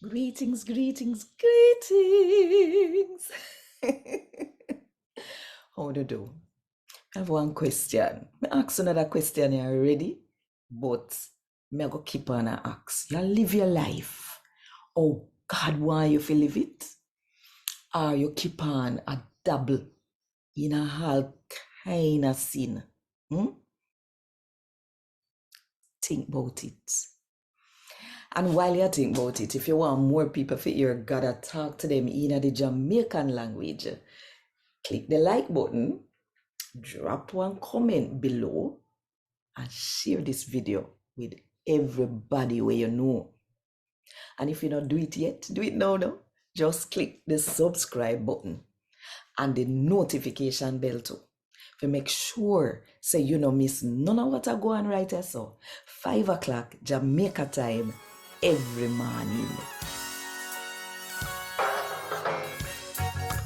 Greetings, greetings, greetings. How do you do? I have one question. I ask another question here already, but I go keep on and ask. You live your life. Oh, God want you to live it? Or you keep on a double in a all kind of sin? Think about it. And while you think about it, if you want more people to hear God talk to them in the Jamaican language, click the like button, drop one comment below, and share this video with everybody where you know. And if you don't do it yet, do it now. Just click the subscribe button and the notification bell too. To make sure so you don't miss none of what I go on right here. So 5 o'clock Jamaica time every morning.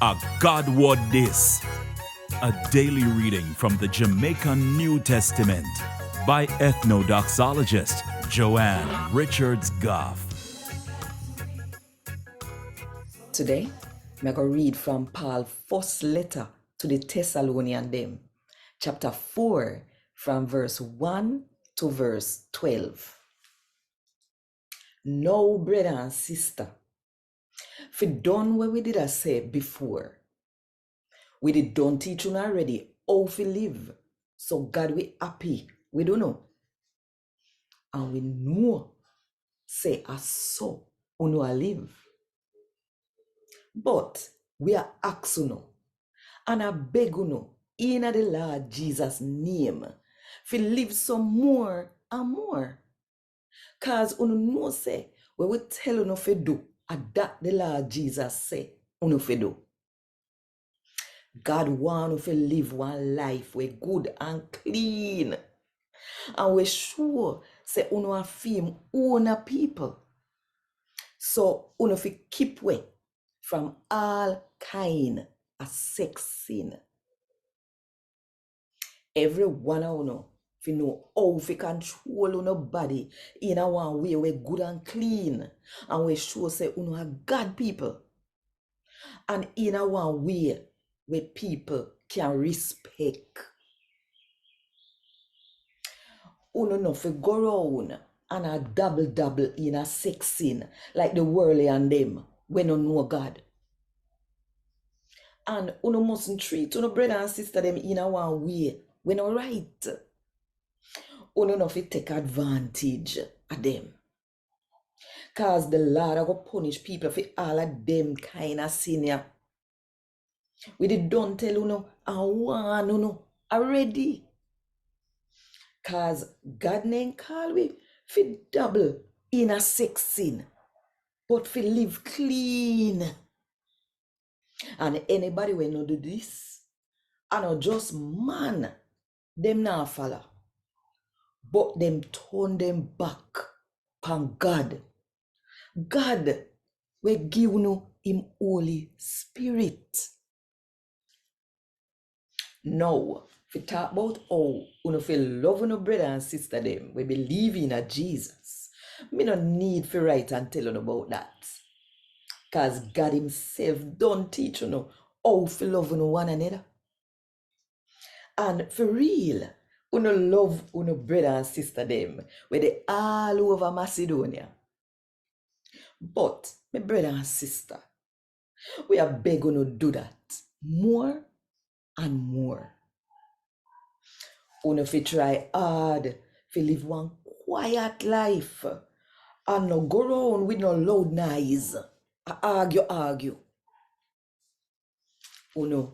A God Word This, a daily reading from the Jamaican New Testament by Ethnodoxologist Joanne Richards Goffe. Today, I'm going to read from Paul's first letter to the Thessalonians them, chapter 4, from verse 1 to verse 12. Now, brother and sister, if we done what we did I say before, we did don't teach you already how to live. So God we happy, we don't know. And we know, say as so, we know I live. But we are asking you, and I beg you, in the Lord Jesus' name, to live some more and more. Cause you know say, when we tell you to do, and that the Lord Jesus say, you to do. God want to live one life we good and clean. And we sure say you are fame own people. So you fi keep away from all kind of sex sin. Every one of you fi know how fi control your body in a one way we good and clean. And we sure say you are God people. And in a one way where people can respect. You know fi go round and a double in a sex sin like the worldly and them when you know God. And you mustn't treat your brother and sister them in a one way when you right. You know fi take advantage of them. Cause the Lord go punish people for all of them kind of sin. Yeah. We did don't tell you and warn you already. Cause God name call we fi double in a sex sin, but fi live clean. And anybody when no do this, and not just man, them not follow, but them turn them back upon God. God will give you him Holy Spirit. Now, if we talk about how you feel love your brother and sister them, we believe in a Jesus. Me no need to write and tell you about that. Because God himself don't teach you how to love one another. And for real, you love your brother and sister them, where they all over Macedonia. But, my brother and sister, we are begging you to do that more and more. You fi try hard to live one quiet life and no go around with no loud noise. Argue. You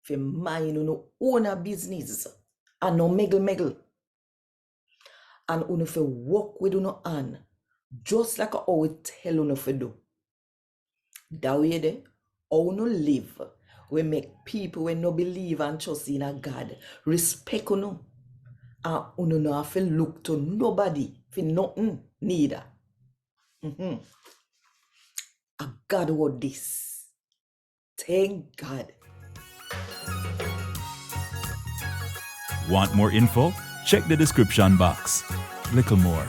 fi mind you own business and no meggle. And you fi work with your hand just like how we tell you fi do. That way there, how you live, we make people when no believe and trust in a God respect you. And you no have to look to nobody for nothing neither. A God word this. Thank God. Want more info? Check the description box. Little more.